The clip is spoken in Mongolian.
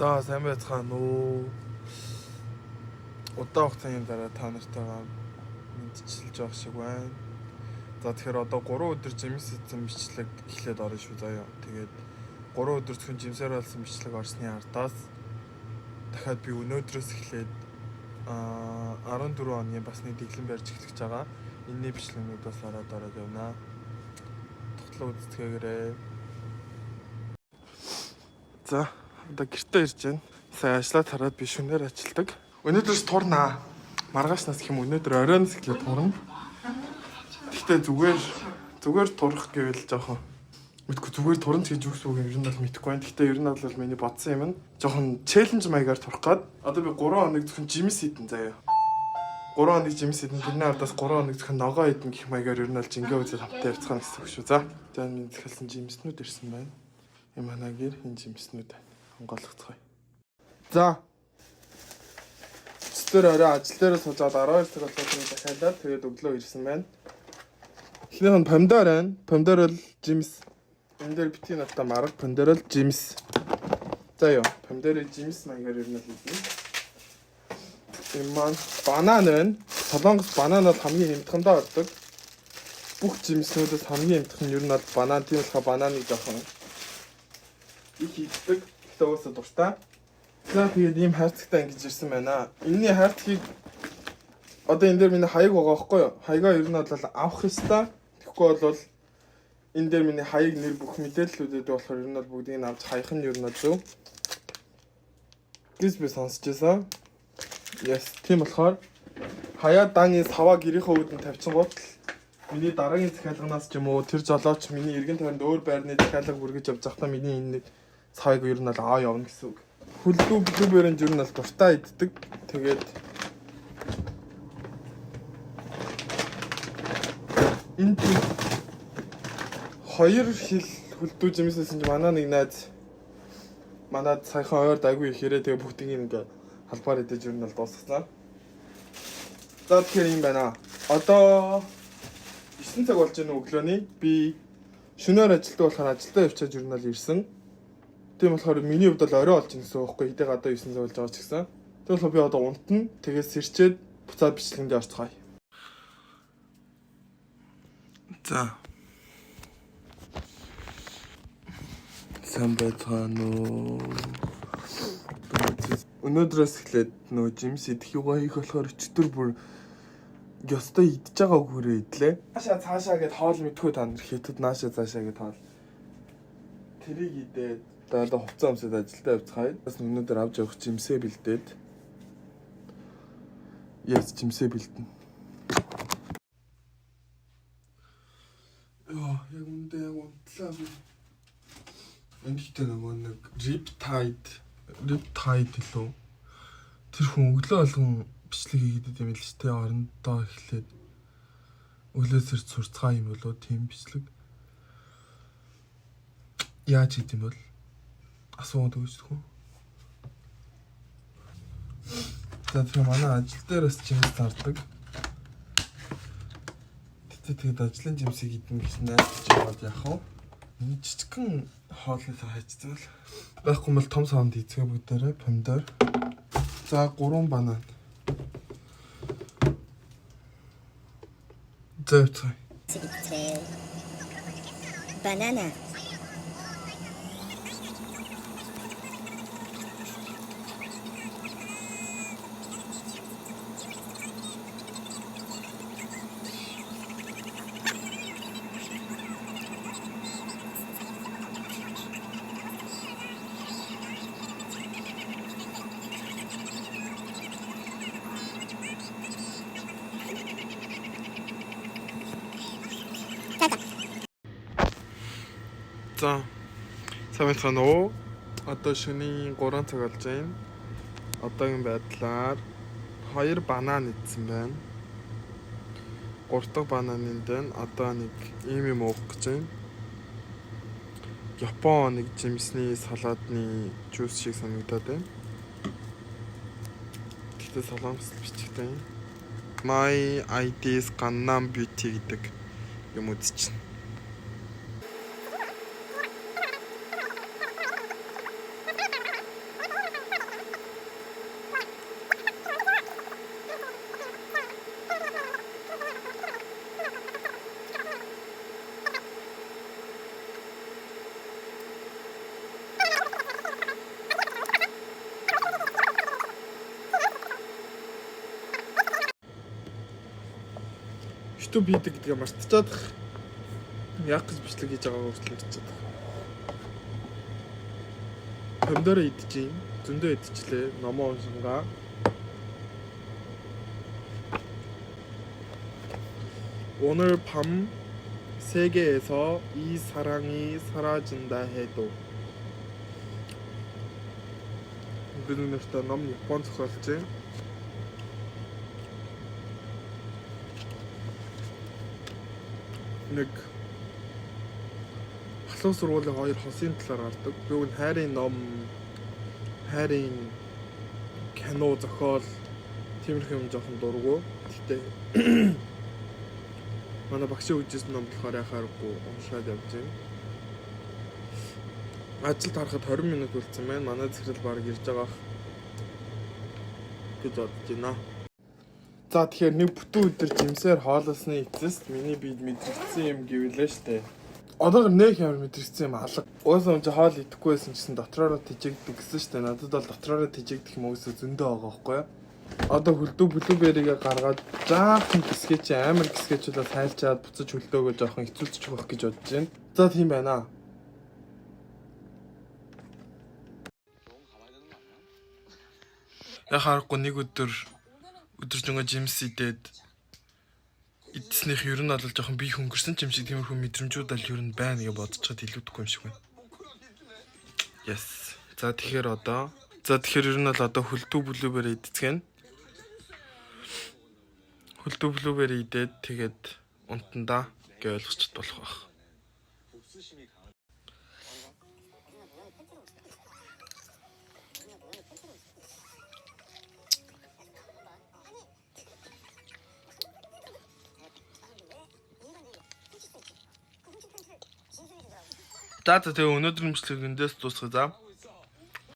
За сайн байцгаана уу. Удаан хугацааны дараа та нартайгаа мэдчилж байгаа шиг байна. За тэгэхээр одоо 3 өдөр жимс эзэн бичлэг эхлээд орно шүү заяа. Тэгээд 3 өдөр зөвхөн жимсээр болсон бичлэг орсны ардаас дахиад би өнөөдрөөс эхлээд 14 оны бас нэг дэглэм барьж эхлэж байгаа. Энэний бичлэгнүүд бас ороод явна. Тоглоо үздээгээрээ. За одоо гэртээ ирж байна. Сайн ажиллаад хараад би шөнөөр ажилдаг. Өнөөдрөөс турнаа. Маргаашнаас гэх юм өнөөдөр оройноос эхлээд турна. Гэхдээ зүгээр турах гэвэл жоохон мэдгүй зүгээр турна гэж юу гэсэн үг юм бол мэдэхгүй байна. Гэхдээ ер нь бол миний бодсон юм нь жоохон челленж маягаар турах гээд одоо би 3 хоног зөвхөн жимс хийдэн заяа. 3 хоног жимс хийдэн тэрний ардаас 3 хоног зөвхөн ногоо хийдэн гэх маягаар ер нь бол жингээ үзэл хамтаа явцгаана гэсэн үг шүү. За энэ захиалсан жимснүүд ирсэн байна. Юм ханагээр энэ жимснүүд хонголгоцгоё. За тэр орой ажил дээр суугаад 12 цаг болоод дахиадаад тэгээд өглөө ирсэн байна. Эхнийх нь помидор байна. Помидор бол жимс. Энэ дээр битгий натаа марга, помидор бол жимс. За ёо, помидорыг жимс маягаар ер нь л хийдэг. Энэ маань банан байна. Солонгос банан бол хамгийн хямдхандаа ордог. Бүх жимснүүдээс хамгийн хямдхан нь ер нь бол банан. Тийм болохоор бананыг жоохон их хийдэг. Гэхдээ уусаа дуртай. За тэгээд ийм хайрцагтай ингэж ирсэн байна. Энэний хайрцгийг одоо энэ дээр миний хаяг байгаа байхгүй юу? Хаягаа ер нь бол авах ёстой. Тэгэхгүй бол энэ дээр миний хаяг нэр бүх мэдээллүүдэд болохоор ер нь бол бүгдийг нь авч хаях нь ер нь зөв. Гис би сонсчихсан. Yes, тийм болохоор хаяа дааны саваа гэрийнхээ үүдэн тавьчихгоот л миний дараагийн захиалганаас ч юм уу тэр жолооч миний эргэн тойронд өөр байрны захиалга бүргэж явж байхдаа миний энэ цаайг ер нь бол аваа явна гэсэн үг. Хүлдүү бэрэн ер нь бол дуртай иддэг. Тэгээд энэ 2 хил хүлдүү жимсээсэн чи манай нэг найз манад саяхан ойрд агүй ихээрээ тэгээ бүгдийг ингээ халбаар идэж ер нь бол дуусгасан. За тэгэхээр юм байна. Одоо 9 цаг болж байна өглөөний. Би шөнөөр ажилдаа болохоор ажилдаа явчаад ер нь бол ирсэн. Тийм болохоор миний хувьд бол орой болж байгаа гэсэн үг байхгүй. Хэдий гадаа 9 цаг болж байгаа ч гэсэн. Тийм болохоор би одоо унтна. Тэгээд сэрчээд буцаад бичлэгэндээ орцгоё. За. Сайн байцгаана уу. Өнөөдрөөс эхлээд нөө жимс идэх юугаа хийх болохоор өчтөр бүр ёстой идж байгаа хүрээ идлээ. Цаашаа гэд хоол мэдгүй та нар хятад нааша цаашаа гэд хоол. Тэрийг идээд одоо хувцас өмсөд ажилдаа явцгаая. Бас өнөөдөр авч явах жимсээ бэлдээд. Яс жимсээ бэлдэнэ. Яг унтлаа би. Эндийтэй нөгөө нэг Riptide лөө. Тэр хүн өглөө болгон бичлэг хийгээд юм л ч тэ орондоо эхлээд өглөөс ирж сурцгаа юм болоо тийм бичлэг. Яаж хийх юм бол асууад өгчдгөө. За тэр манай ажил дээр бас жимс зардаг. Тэгээд ажлын жимсийг идэх гэсэн найз чигээд яах вэ? Нэг жижигхэн хоолыг хайцсан л байхгүй бол том савнд хийцгээ бүгдээрээ помидор. За 3 банан. Зөөвцгэй. Банана. За. Сайн байцгаана уу. Одоо шөнийн 3 цаг болж байна. Одоогийн байдлаар 2 банан идсэн байна. 3 дахь бананын дээр одоо нэг юм уух гэж байна. Япон нэг жимсний салаадны жуус шиг санагдаад байна. Гэтэ солонгос бичигтэй. My ID is Gangnam Beauty гэдэг юм үзчихнэ. YouTube хийдэг гэдгээ мартчихад яг гэж бичлэг хийж байгаа хүртэл мартчихад. Помидороо идчихээн. Зөндөө идчихлээ. Номоо уншингаа. 오늘 밤 세계에서 이 사랑이 사라진다 해도 우리는 일단 너무 6번 썼지. нэг халуун сургуулийн хоёр хосын талаар гардаг. Би үн хайрын ном, хайрын кино зохиол тиймэрхүү юм жоохон дургу. Гэтэ манай багш өгчсэн ном болохоор яхааргүй уншаад явж байна. Ажилд харахад 20 минут үлдсэн байна. Манай захирал баг ирж байгаа гэж бодож байна. За тэгэхээр нэг бүтэн өдөр жимсээр хоололсны эцэст миний бид мэдрэгдсэн юм гэвэлээ штэ. Одоогор нэг ямар мэдрэгдсэн юм алга. Уусаа юм чи хоол идэхгүй байсан гэсэн дотроо тижигддэг гэсэн штэ. Надад бол дотроо тижигдэх юм уусаа зөндөө байгаа байхгүй юу? Одоо хөлдөө блүберигээ гаргаад жаахан гисгээ чи амар гисгээчүүдээ тайлчаад буцаж хөлдөөгөө жоохон хэцүүлчих байх гэж бодож байна. За тийм байна. Яхаарахгүй нэг өдөржингөө жимс идээд эдснийх ер нь бол жоохон би хөнгөрсөн ч юм шиг тиймэрхүү мэдрэмжүүд аль ер нь байна гэж бодож чад илүүдэхгүй юм шиг байна. Yes. За тэгэхээр ер нь бол одоо хөлдөө блүбери идцгэн. Хөлдөө блүбери идээд тэгээд унтандаа гэж ойлгочихд болох байх. За тэгээ өнөөдрийн бичлэг эндээс дуусгая. За